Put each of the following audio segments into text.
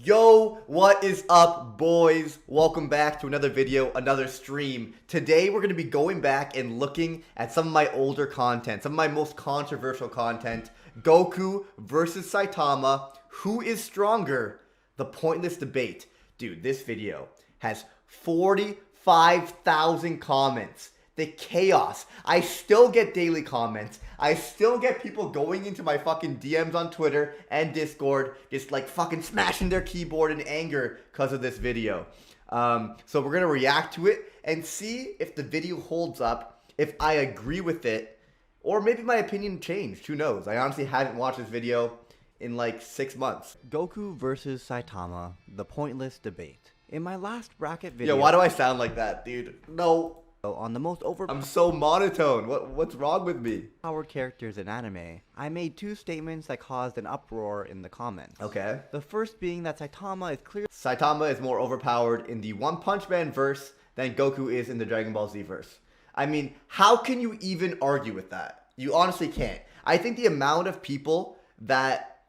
Yo, what is up, boys? Welcome back to another video, another stream. Today we're going to be going back and looking at some of my older content, some of my most controversial content. Goku versus Saitama, who is stronger? The pointless debate. Dude, this video has 45,000 comments. The chaos. I still get daily comments. I still get people going into my fucking DMs on Twitter and Discord, just like fucking smashing their keyboard in anger because of this video. So we're going to react to it and see if the video holds up, if I agree with it, or maybe my opinion changed. Who knows? I honestly haven't watched this video in like 6 months. Goku versus Saitama, the pointless debate. In my last bracket video... Yo, why do I sound like that, dude? No. On the most I'm so monotone. What's wrong with me? Powered characters in anime, I made two statements that caused an uproar in the comments. Okay. The first being that Saitama is clearly... Saitama is more overpowered in the One Punch Man verse than Goku is in the Dragon Ball Z verse. I mean, how can you even argue with that? You honestly can't. I think the amount of people that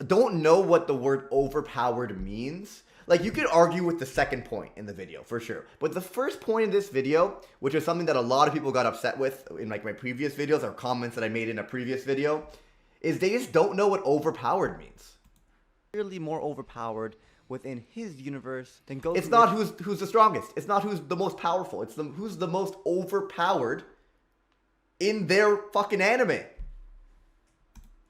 don't know what the word overpowered means... Like, you could argue with the second point in the video, for sure. But the first point in this video, which is something that a lot of people got upset with in, like, my previous videos or comments that I made in a previous video, is they just don't know what overpowered means. Clearly more overpowered within his universe than Goku. It's not who's the strongest. It's not who's the most powerful. It's who's the most overpowered in their fucking anime.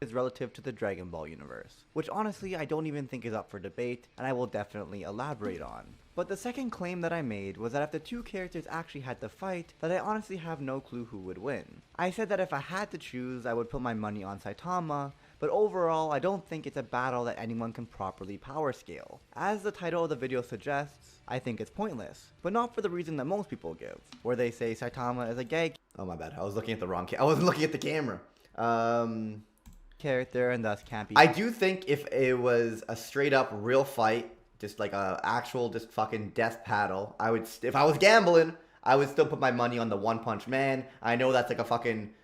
Is relative to the Dragon Ball universe, which honestly I don't even think is up for debate, and I will definitely elaborate on. But the second claim that I made was that if the two characters actually had to fight, that I honestly have no clue who would win. I said that if I had to choose, I would put my money on Saitama, but overall I don't think it's a battle that anyone can properly power scale. As the title of the video suggests, I think it's pointless, but not for the reason that most people give, where they say Saitama is a gay... Oh my bad, I was looking at the wrong I wasn't looking at the camera. Character and thus can't be... I do think if it was a straight up real fight, just like a actual just fucking death paddle, I would, if I was gambling, I would still put my money on the One Punch Man. I know that's like a fucking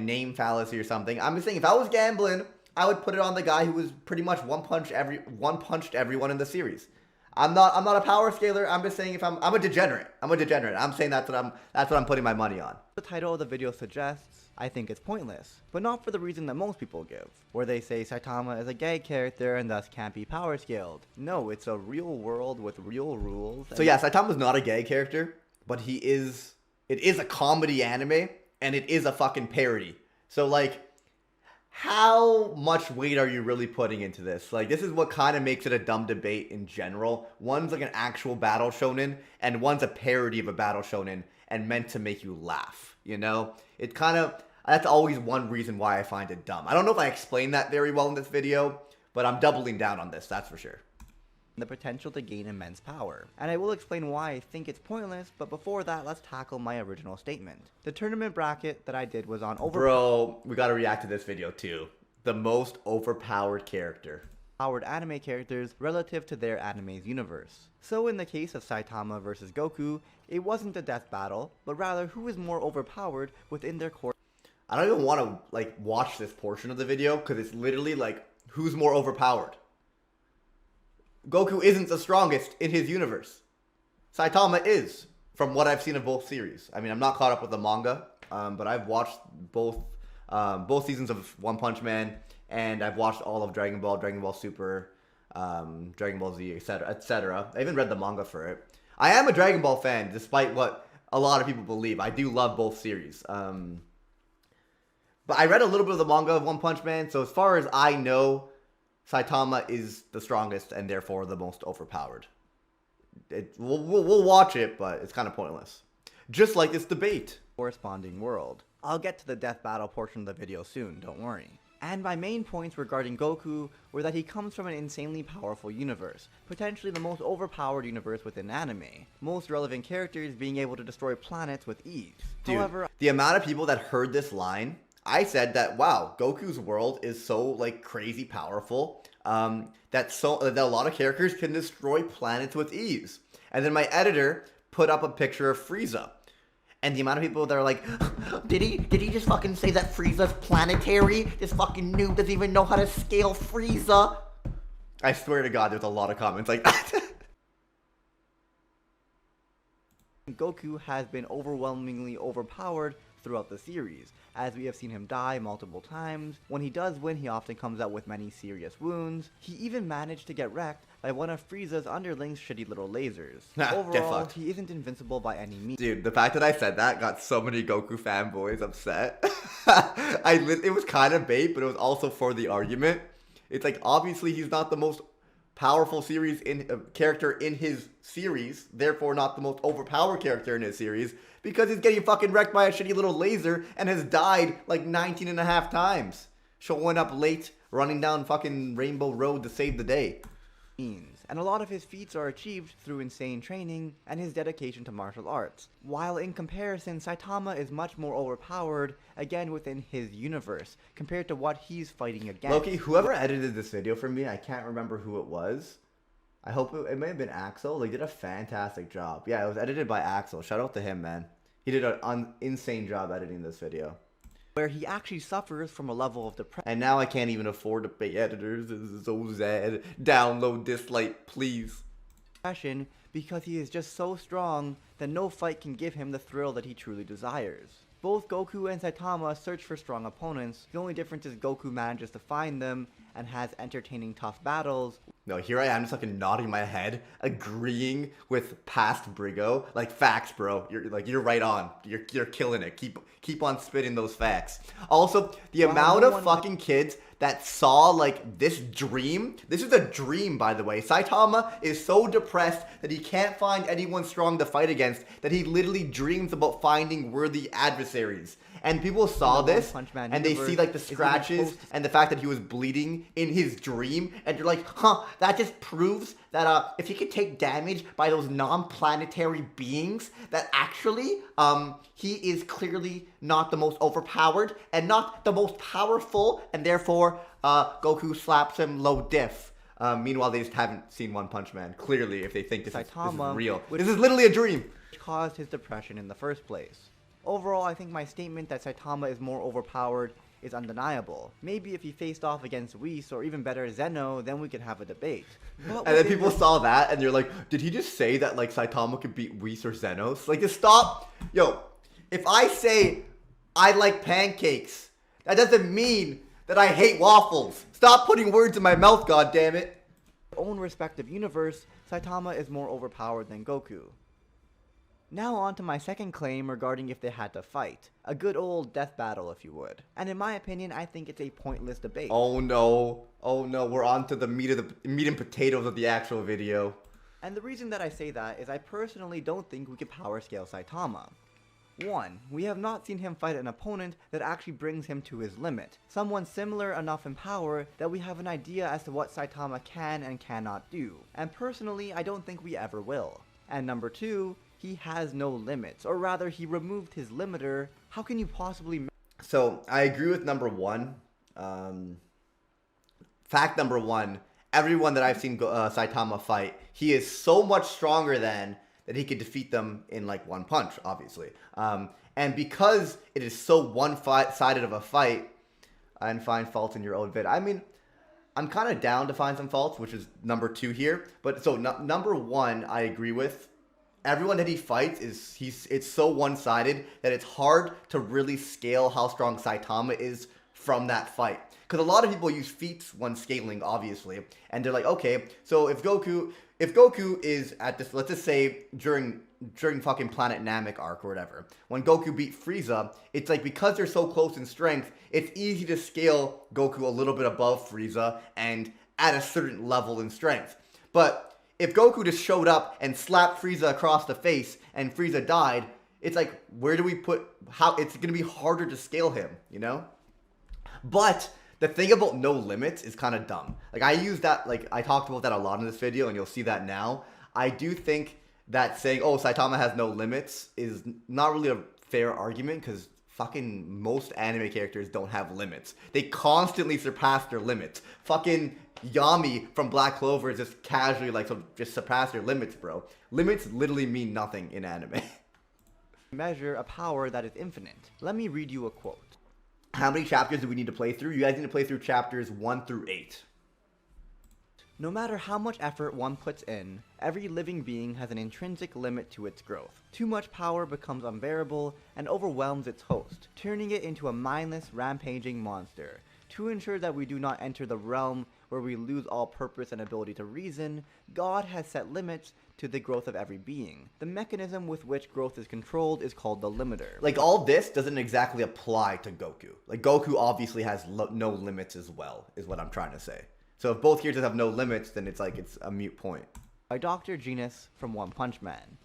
name fallacy or something. I'm just saying if I was gambling, I would put it on the guy who was pretty much one punched everyone in the series. I'm not a power scaler. I'm just saying if I'm a degenerate. I'm saying that's what I'm putting my money on. The title of the video suggests, I think it's pointless, but not for the reason that most people give, where they say Saitama is a gay character and thus can't be power scaled. No, it's a real world with real rules. So yeah, Saitama's not a gay character, but it is a comedy anime, and it is a fucking parody. So like, how much weight are you really putting into this? Like, this is what kind of makes it a dumb debate in general. One's like an actual battle shonen, and one's a parody of a battle shonen, and meant to make you laugh, you know? It kind of... That's always one reason why I find it dumb. I don't know if I explained that very well in this video, but I'm doubling down on this, that's for sure. The potential to gain immense power. And I will explain why I think it's pointless, but before that, let's tackle my original statement. The tournament bracket that I did was on Bro, we gotta react to this video too. The most overpowered character. Powered anime characters relative to their anime's universe. So in the case of Saitama versus Goku, it wasn't a death battle, but rather who is more overpowered within their core. I don't even want to like watch this portion of the video because it's literally like who's more overpowered. Goku isn't the strongest in his universe. Saitama is, from what I've seen of both series. I mean, I'm not caught up with the manga, but I've watched both seasons of One Punch Man, and I've watched all of Dragon Ball, Dragon Ball Super, Dragon Ball Z, etc., etc. I even read the manga for it. I am a Dragon Ball fan, despite what a lot of people believe. I do love both series. But I read a little bit of the manga of One Punch Man, so as far as I know, Saitama is the strongest and therefore the most overpowered. We'll watch it, but it's kind of pointless. Just like this debate. Corresponding world. I'll get to the death battle portion of the video soon, don't worry. And my main points regarding Goku were that he comes from an insanely powerful universe, potentially the most overpowered universe within anime, most relevant characters being able to destroy planets with ease. Dude, however, the amount of people that heard this line, I said that, wow, Goku's world is so like crazy powerful that a lot of characters can destroy planets with ease. And then my editor put up a picture of Frieza. And the amount of people that are like, did he just fucking say that Frieza's planetary? This fucking noob doesn't even know how to scale Frieza. I swear to God, there's a lot of comments like that. Goku has been overwhelmingly overpowered throughout the series, as we have seen him die multiple times. When he does win, he often comes out with many serious wounds. He even managed to get wrecked by one of Frieza's underlings' shitty little lasers. Overall, he isn't invincible by any means. Dude, the fact that I said that got so many Goku fanboys upset. It was kind of bait, but it was also for the argument. It's like, obviously he's not the most powerful character in his series, therefore not the most overpowered character in his series, because he's getting fucking wrecked by a shitty little laser and has died like 19 and a half times. Showing up late, running down fucking Rainbow Road to save the day. And a lot of his feats are achieved through insane training and his dedication to martial arts. While in comparison, Saitama is much more overpowered, again within his universe, compared to what he's fighting against. Loki, whoever edited this video for me, I can't remember who it was. I hope it may have been Axel. They did a fantastic job. Yeah, it was edited by Axel. Shout out to him, man. He did an insane job editing this video. Where he actually suffers from a level of depression. And now I can't even afford to pay editors. This is so sad. Download this, like, please. Because he is just so strong that no fight can give him the thrill that he truly desires. Both Goku and Saitama search for strong opponents. The only difference is Goku manages to find them and has entertaining tough battles. No, here I am just fucking nodding my head, agreeing with past Brigo. Like, facts, bro. You're right on. You're killing it. Keep on spitting those facts. Also, the amount of fucking kids that saw, like, this dream. This is a dream, by the way. Saitama is so depressed that he can't find anyone strong to fight against that he literally dreams about finding worthy adversaries. And people saw this, and they see, like, the scratches and the fact that he was bleeding in his dream, and you're like, huh, that just proves that if he could take damage by those non-planetary beings, that actually he is clearly not the most overpowered and not the most powerful, and therefore Goku slaps him low diff. Meanwhile, they just haven't seen One Punch Man, clearly, if they think this is real. This is literally a dream. Which caused his depression in the first place. Overall, I think my statement that Saitama is more overpowered is undeniable. Maybe if he faced off against Whis, or even better, Zeno, then we could have a debate. And then people saw that, and they're like, did he just say that, like, Saitama could beat Whis or Zenos? Like, just stop. Yo, if I say I like pancakes, that doesn't mean that I hate waffles. Stop putting words in my mouth, goddammit. In their own respective universe, Saitama is more overpowered than Goku. Now on to my second claim regarding if they had to fight. A good old death battle, if you would. And in my opinion, I think it's a pointless debate. Oh no, we're on to the meat and potatoes of the actual video. And the reason that I say that is I personally don't think we could power scale Saitama. 1. We have not seen him fight an opponent that actually brings him to his limit. Someone similar enough in power that we have an idea as to what Saitama can and cannot do. And personally, I don't think we ever will. And number 2, he has no limits, or rather he removed his limiter. How can you possibly... So, I agree with number 1. Fact number 1, everyone that I've seen Saitama fight, he is so much stronger than that he could defeat them in like one punch, obviously. And because it is so one-sided of a fight, and find faults in your own vid. I mean, I'm kind of down to find some faults, which is number 2 here. But so number 1, I agree with. Everyone that he fights it's so one-sided that it's hard to really scale how strong Saitama is from that fight. Because a lot of people use feats when scaling, obviously, and they're like, okay, so if Goku is at this, let's just say during fucking Planet Namek arc or whatever, when Goku beat Frieza, it's like because they're so close in strength, it's easy to scale Goku a little bit above Frieza and at a certain level in strength. But if Goku just showed up and slapped Frieza across the face and Frieza died, it's like, where do we put, how, it's going to be harder to scale him, you know? But the thing about no limits is kind of dumb. Like, I use that, like, I talked about that a lot in this video, and you'll see that now. I do think that saying, oh, Saitama has no limits is not really a fair argument, because fucking most anime characters don't have limits. They constantly surpass their limits. Fucking Yami from Black Clover is just casually, like, just surpass their limits, bro. Limits literally mean nothing in anime. Measure a power that is infinite. Let me read you a quote. How many chapters do we need to play through? You guys need to play through chapters 1 through 8. No matter how much effort one puts in, every living being has an intrinsic limit to its growth. Too much power becomes unbearable and overwhelms its host, turning it into a mindless, rampaging monster. To ensure that we do not enter the realm where we lose all purpose and ability to reason, God has set limits to the growth of every being. The mechanism with which growth is controlled is called the limiter. Like, all this doesn't exactly apply to Goku. Like, Goku obviously has no limits as well, is what I'm trying to say. So if both characters have no limits, then it's like it's a moot point. By Dr. Genus from One Punch Man.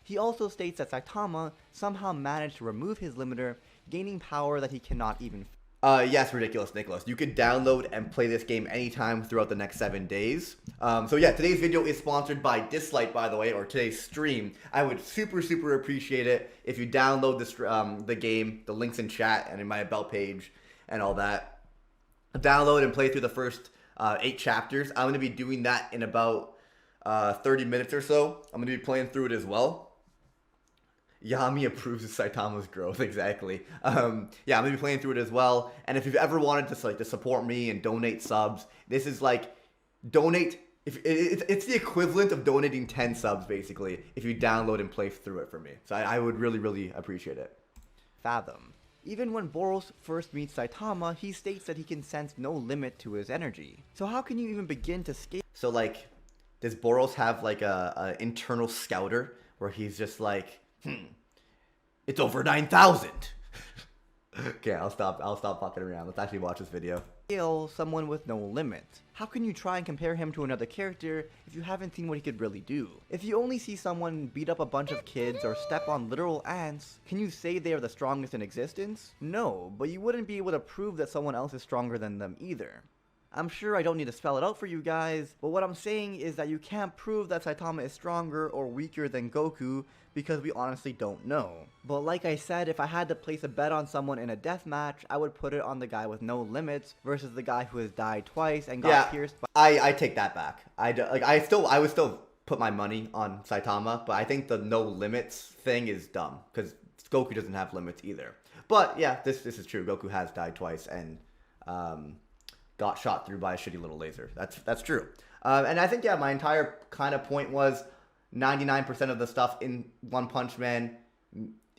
He also states that Saitama somehow managed to remove his limiter, gaining power that he cannot even Yes, Ridiculous Nicholas. You could download and play this game anytime throughout the next 7 days. So yeah, today's video is sponsored by Dislike, by the way, or today's stream. I would super appreciate it if you download the game, the link's in chat and in my about page and all that. Download and play through the first 8 chapters. I'm going to be doing that in about 30 minutes or so. I'm going to be playing through it as well. Yami approves of Saitama's growth, exactly. Yeah, I'm going to be playing through it as well. And if you've ever wanted to support me and donate subs, this is like, donate, it's the equivalent of donating 10 subs, basically, if you download and play through it for me. So I would really appreciate it. fathom. Even when Boros first meets Saitama, he states that he can sense no limit to his energy. So how can you even begin to scale? So, like, does Boros have, like, a internal scouter where he's just like, it's over 9,000. Okay, I'll stop fucking around. Let's actually watch this video. Someone with no limit. How can you try and compare him to another character if you haven't seen what he could really do? If you only see someone beat up a bunch of kids or step on literal ants, can you say they are the strongest in existence? No, but you wouldn't be able to prove that someone else is stronger than them either. I'm sure I don't need to spell it out for you guys, but what I'm saying is that you can't prove that Saitama is stronger or weaker than Goku because we honestly don't know. But like I said, if I had to place a bet on someone in a death match, I would put it on the guy with no limits versus the guy who has died twice and got pierced by— I take that back. I would still put my money on Saitama, but I think the no limits thing is dumb because Goku doesn't have limits either. But yeah, this is true. Goku has died twice and got shot through by a shitty little laser. That's true. And I think, yeah, my entire kind of point was 99% of the stuff in One Punch Man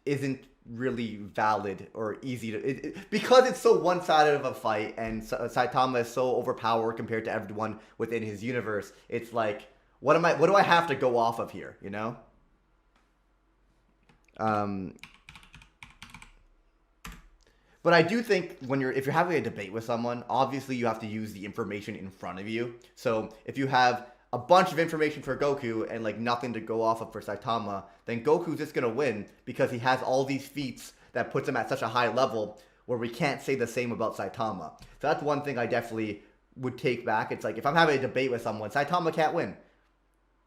isn't really valid or easy to... because it's so one-sided of a fight and Saitama is so overpowered compared to everyone within his universe, it's like, what do I have to go off of here, you know? But I do think if you're having a debate with someone, obviously you have to use the information in front of you. So if you have a bunch of information for Goku and like nothing to go off of for Saitama, then Goku's just gonna win because he has all these feats that puts him at such a high level where we can't say the same about Saitama. So that's one thing I definitely would take back. It's like, if I'm having a debate with someone, Saitama can't win,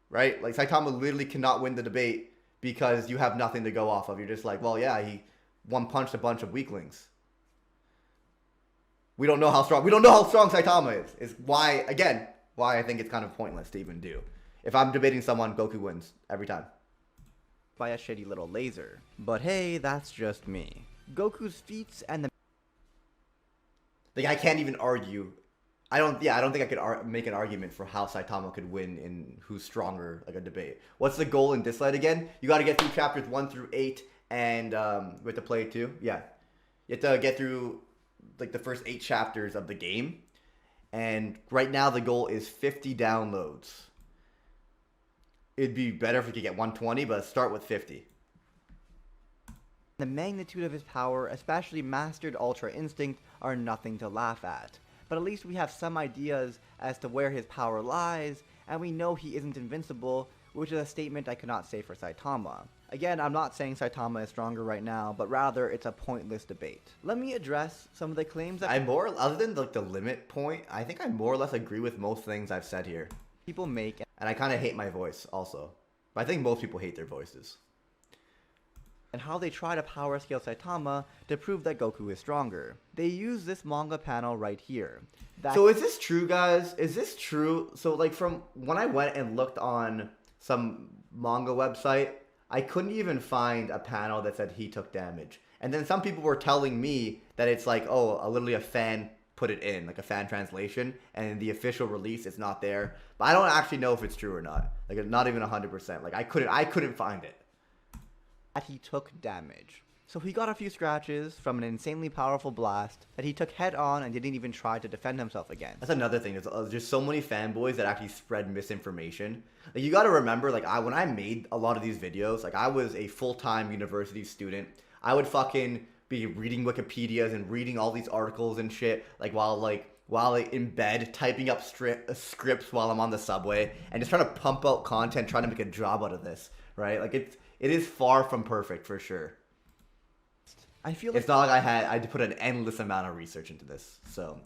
right? Like, Saitama literally cannot win the debate because you have nothing to go off of. You're just like, well, yeah, he one-punched a bunch of weaklings. We don't know how strong Saitama is why I think it's kind of pointless to even do. If I'm debating someone, Goku wins every time. By a shitty little laser. But hey, that's just me. Goku's feats and the... Like, I can't even argue. I don't think I could make an argument for how Saitama could win in who's stronger, like a debate. What's the goal in Dislike again? You got to get through chapters 1 through 8 and we have to play 2. Yeah. You have to get through like the first 8 chapters of the game, and right now the goal is 50 downloads. It'd be better if we could get 120, but start with 50. The magnitude of his power, especially mastered Ultra Instinct, are nothing to laugh at. But at least we have some ideas as to where his power lies, and we know he isn't invincible, which is a statement I could not say for Saitama. Again, I'm not saying Saitama is stronger right now, but rather it's a pointless debate. Let me address some of the claims that other than like the limit point, I think I more or less agree with most things I've said here. People make, and I kind of hate my voice also. But I think most people hate their voices. And how they try to power scale Saitama to prove that Goku is stronger. They use this manga panel right here. So is this true, guys? Is this true? So like, from when I went and looked on some manga website, I couldn't even find a panel that said he took damage. And then some people were telling me that it's like, oh, literally a fan put it in, like a fan translation, and the official release it's not there. But I don't actually know if it's true or not. Like not even 100%. Like I couldn't find it. That he took damage. So he got a few scratches from an insanely powerful blast that he took head on and didn't even try to defend himself against. That's another thing. There's just so many fanboys that actually spread misinformation. Like you got to remember, like when I made a lot of these videos, like I was a full-time university student. I would fucking be reading Wikipedias and reading all these articles and shit, while in bed typing up scripts while I'm on the subway and just trying to pump out content, trying to make a job out of this, right? Like it is far from perfect for sure. I feel like it's not like I had to put an endless amount of research into this, so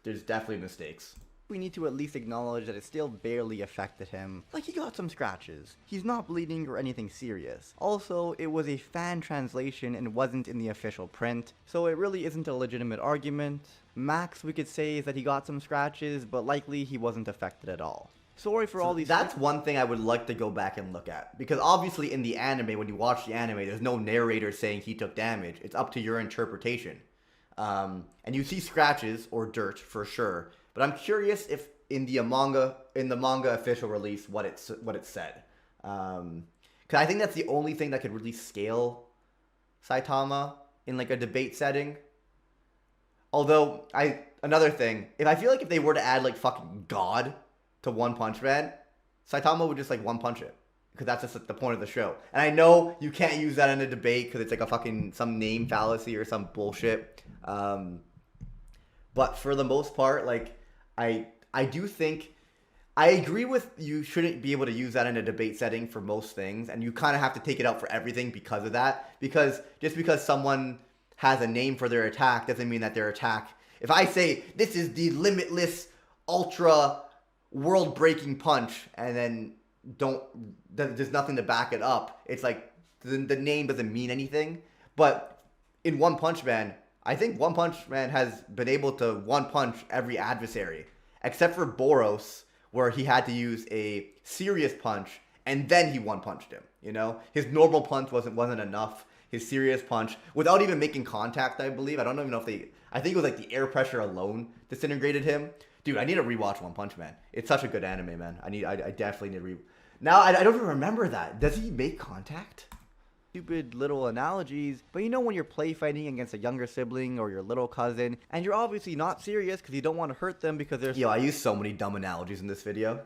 there's definitely mistakes. We need to at least acknowledge that it still barely affected him. Like, he got some scratches. He's not bleeding or anything serious. Also, it was a fan translation and wasn't in the official print, so it really isn't a legitimate argument. Max, we could say, is that he got some scratches, but likely he wasn't affected at all. Sorry for all these. That's one thing I would like to go back and look at. Because obviously in the anime, when you watch the anime, there's no narrator saying he took damage. It's up to your interpretation. And you see scratches or dirt for sure. But I'm curious if in the manga official release what it said. Because I think that's the only thing that could really scale Saitama in like a debate setting. Although another thing, I feel like if they were to add like fucking God to One Punch Man, Saitama would just like one punch it, because that's just like, the point of the show. And I know you can't use that in a debate because it's like a fucking some name fallacy or some bullshit. But for the most part, like I do think I agree with you shouldn't be able to use that in a debate setting for most things, and you kind of have to take it out for everything because of that. Because just because someone has a name for their attack doesn't mean that their attack. If I say this is the limitless ultra world-breaking punch, and then there's nothing to back it up, it's like the name doesn't mean anything. But in One Punch Man, I think One Punch Man has been able to one punch every adversary except for Boros, where he had to use a serious punch and then he one punched him. You know, his normal punch wasn't enough. His serious punch, without even making contact, I believe. I don't even know if I think it was like the air pressure alone disintegrated him. Dude, I need to rewatch One Punch Man. It's such a good anime, man. I definitely need to Now, I don't even remember that. Does he make contact? Stupid little analogies, but you know when you're play fighting against a younger sibling or your little cousin, and you're obviously not serious because you don't want to hurt them because they're... Yo, I use so many dumb analogies in this video.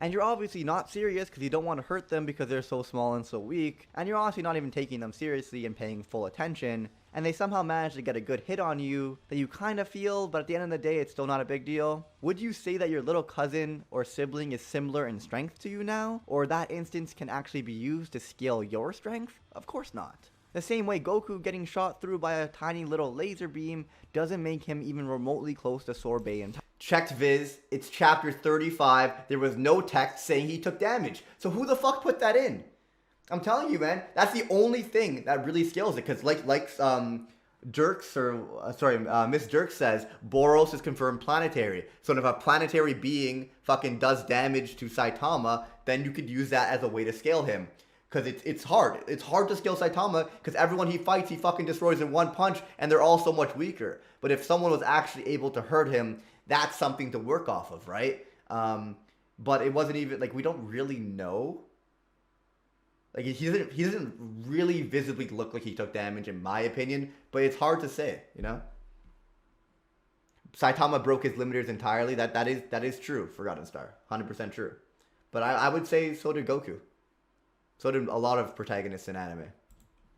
And you're obviously not serious because you don't want to hurt them because they're so small and so weak, and you're honestly not even taking them seriously and paying full attention, and they somehow manage to get a good hit on you that you kind of feel, but at the end of the day, it's still not a big deal. Would you say that your little cousin or sibling is similar in strength to you now? Or that instance can actually be used to scale your strength? Of course not. The same way Goku getting shot through by a tiny little laser beam doesn't make him even remotely close to Sorbet and Checked Viz, it's chapter 35, there was no text saying he took damage. So who the fuck put that in? I'm telling you, man, that's the only thing that really scales it, because Miss Dirks says, Boros is confirmed planetary. So if a planetary being fucking does damage to Saitama, then you could use that as a way to scale him. Because it's hard. It's hard to scale Saitama because everyone he fights, he fucking destroys in one punch, and they're all so much weaker. But if someone was actually able to hurt him, that's something to work off of, right? But it wasn't even, like, we don't really know. Like, he doesn't really visibly look like he took damage, in my opinion, but it's hard to say, you know? Saitama broke his limiters entirely. That is true, Forgotten Star. 100% true. But I would say so did Goku. So did a lot of protagonists in anime.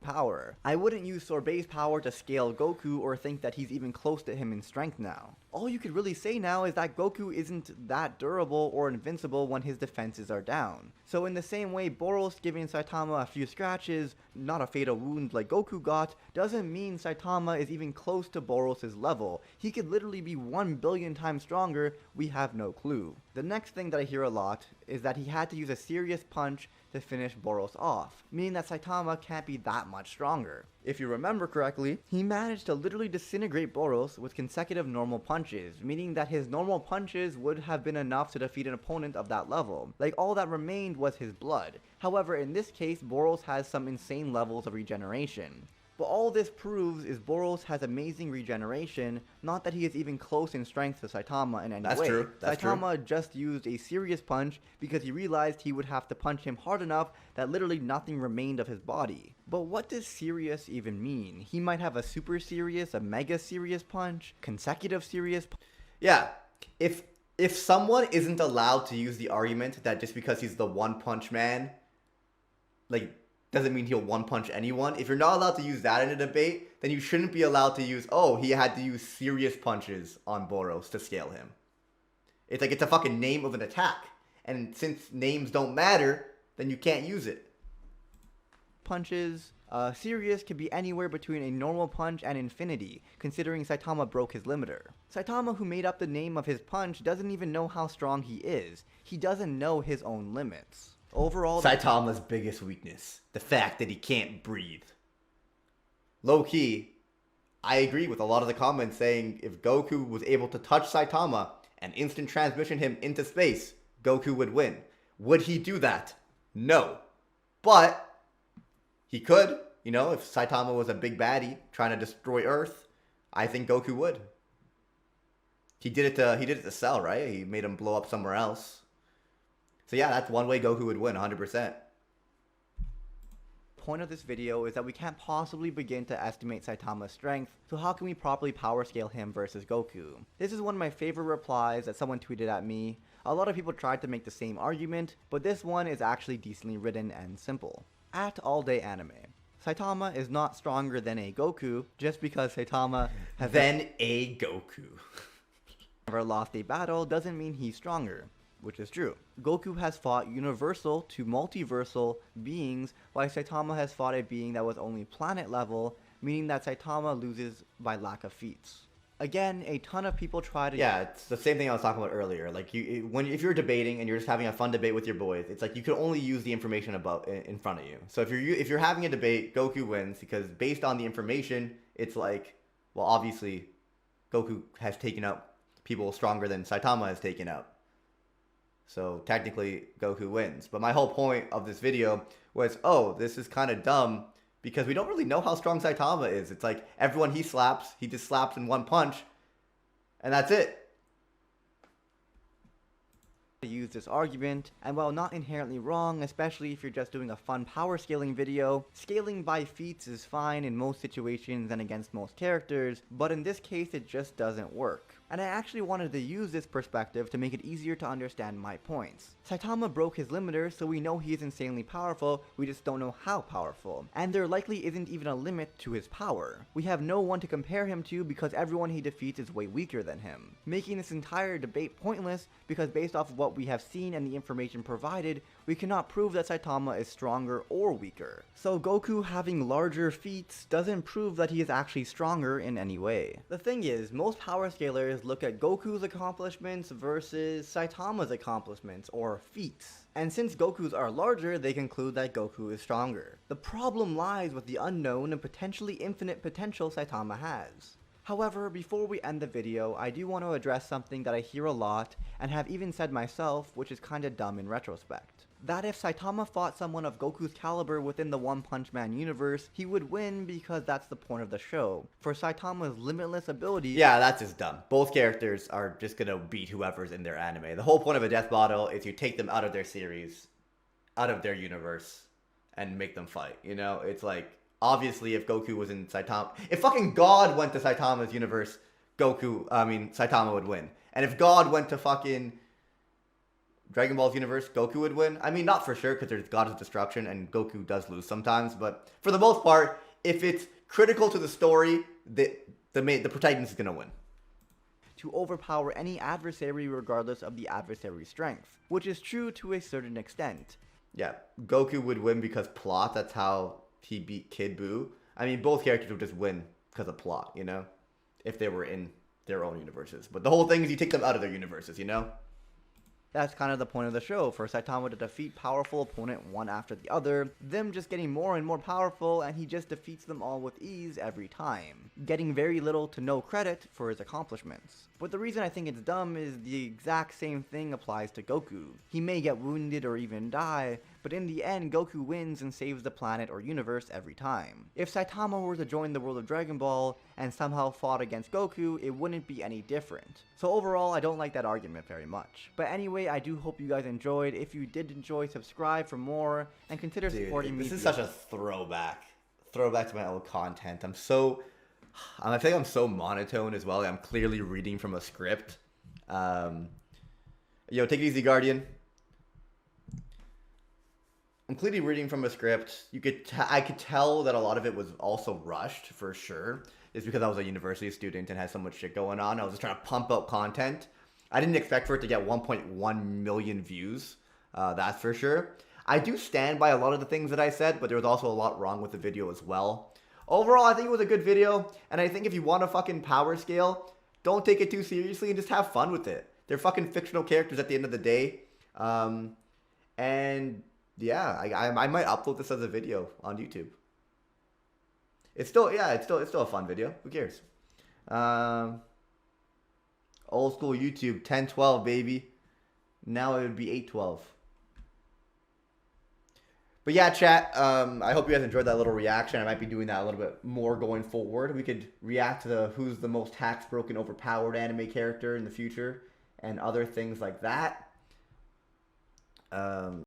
Power. I wouldn't use Sorbet's power to scale Goku or think that he's even close to him in strength now. All you could really say now is that Goku isn't that durable or invincible when his defenses are down. So in the same way Boros giving Saitama a few scratches, not a fatal wound like Goku got, doesn't mean Saitama is even close to Boros' level. He could literally be 1 billion times stronger, we have no clue. The next thing that I hear a lot is that he had to use a serious punch to finish Boros off, meaning that Saitama can't be that much stronger. If you remember correctly, he managed to literally disintegrate Boros with consecutive normal punches, meaning that his normal punches would have been enough to defeat an opponent of that level. Like, all that remained was his blood. However, in this case, Boros has some insane levels of regeneration. But all this proves is Boros has amazing regeneration, not that he is even close in strength to Saitama in any That's way. true. That's Saitama just used a serious punch because he realized he would have to punch him hard enough that literally nothing remained of his body. But what does serious even mean? He might have a super serious, a mega serious punch, consecutive serious punch. Yeah, if someone isn't allowed to use the argument that just because he's the one punch man, like, doesn't mean he'll one punch anyone. If you're not allowed to use that in a debate, then you shouldn't be allowed to use, oh, he had to use serious punches on Boros to scale him. It's like it's a fucking name of an attack. And since names don't matter, then you can't use it. Punches. Serious could be anywhere between a normal punch and infinity, considering Saitama broke his limiter. Saitama, who made up the name of his punch, doesn't even know how strong he is. He doesn't know his own limits. Overall, Saitama's biggest weakness, the fact that he can't breathe. Low key, I agree with a lot of the comments saying if Goku was able to touch Saitama and instant transmission him into space, Goku would win. Would he do that? No. But he could, you know, if Saitama was a big baddie trying to destroy Earth, I think Goku would. He did it to Cell, right? He made him blow up somewhere else. So yeah, that's one way Goku would win, 100%. Point of this video is that we can't possibly begin to estimate Saitama's strength, so how can we properly power scale him versus Goku? This is one of my favorite replies that someone tweeted at me. A lot of people tried to make the same argument, but this one is actually decently written and simple. At All Day Anime, Saitama is not stronger than a Goku just because Saitama has never lost a battle doesn't mean he's stronger. Which is true. Goku has fought universal to multiversal beings, while Saitama has fought a being that was only planet level, meaning that Saitama loses by lack of feats. Again, a ton of people try to... Yeah, it's the same thing I was talking about earlier. Like, if you're debating and you're just having a fun debate with your boys, it's like you can only use the information in front of you. So if you're having a debate, Goku wins because based on the information, it's like, well, obviously, Goku has taken out people stronger than Saitama has taken out. So technically, Goku wins. But my whole point of this video was, oh, this is kind of dumb because we don't really know how strong Saitama is. It's like everyone he slaps, he just slaps in one punch, and that's it. Use this argument, and while not inherently wrong, especially if you're just doing a fun power scaling video, scaling by feats is fine in most situations and against most characters, but in this case it just doesn't work. And I actually wanted to use this perspective to make it easier to understand my points. Saitama broke his limiter, so we know he is insanely powerful, we just don't know how powerful. And there likely isn't even a limit to his power. We have no one to compare him to because everyone he defeats is way weaker than him. Making this entire debate pointless because based off of what we have seen and the information provided, we cannot prove that Saitama is stronger or weaker. So Goku having larger feats doesn't prove that he is actually stronger in any way. The thing is, most power scalers look at Goku's accomplishments versus Saitama's accomplishments, or feats. And since Goku's are larger, they conclude that Goku is stronger. The problem lies with the unknown and potentially infinite potential Saitama has. However, before we end the video, I do want to address something that I hear a lot, and have even said myself, which is kinda dumb in retrospect. That if Saitama fought someone of Goku's caliber within the One Punch Man universe, he would win because that's the point of the show. For Saitama's limitless ability... Yeah, that's just dumb. Both characters are just gonna beat whoever's in their anime. The whole point of a death battle is you take them out of their series, out of their universe, and make them fight, you know? It's like... Obviously, if Goku was in Saitama... If fucking God went to Saitama's universe, Saitama would win. And if God went to fucking Dragon Ball's universe, Goku would win. I mean, not for sure, because there's God of Destruction, and Goku does lose sometimes. But for the most part, if it's critical to the story, the protagonist is going to win. To overpower any adversary regardless of the adversary's strength. Which is true to a certain extent. Yeah, Goku would win because plot, that's how... he beat Kid Buu. I mean, both characters would just win because of plot, you know? If they were in their own universes. But the whole thing is you take them out of their universes, you know? That's kind of the point of the show, for Saitama to defeat powerful opponent one after the other, them just getting more and more powerful, and he just defeats them all with ease every time, getting very little to no credit for his accomplishments. But the reason I think it's dumb is the exact same thing applies to Goku. He may get wounded or even die, but in the end, Goku wins and saves the planet or universe every time. If Saitama were to join the world of Dragon Ball and somehow fought against Goku, it wouldn't be any different. So overall, I don't like that argument very much. But anyway, I do hope you guys enjoyed. If you did enjoy, subscribe for more, and consider supporting me. This is such a throwback to my old content. I think I'm so monotone as well. I'm clearly reading from a script. Yo, take it easy, Guardian. I'm clearly reading from a script. I could tell that a lot of it was also rushed for sure. It's because I was a university student and had so much shit going on. I was just trying to pump out content. I didn't expect for it to get 1.1 million views. That's for sure. I do stand by a lot of the things that I said, but there was also a lot wrong with the video as well. Overall, I think it was a good video, and I think if you want a fucking power scale, don't take it too seriously and just have fun with it. They're fucking fictional characters at the end of the day. And yeah, I might upload this as a video on YouTube. It's still a fun video. Who cares? Old school YouTube, 1012, baby. Now it would be 812. But yeah, chat, I hope you guys enjoyed that little reaction. I might be doing that a little bit more going forward. We could react to who's the most hacks broken overpowered anime character in the future and other things like that.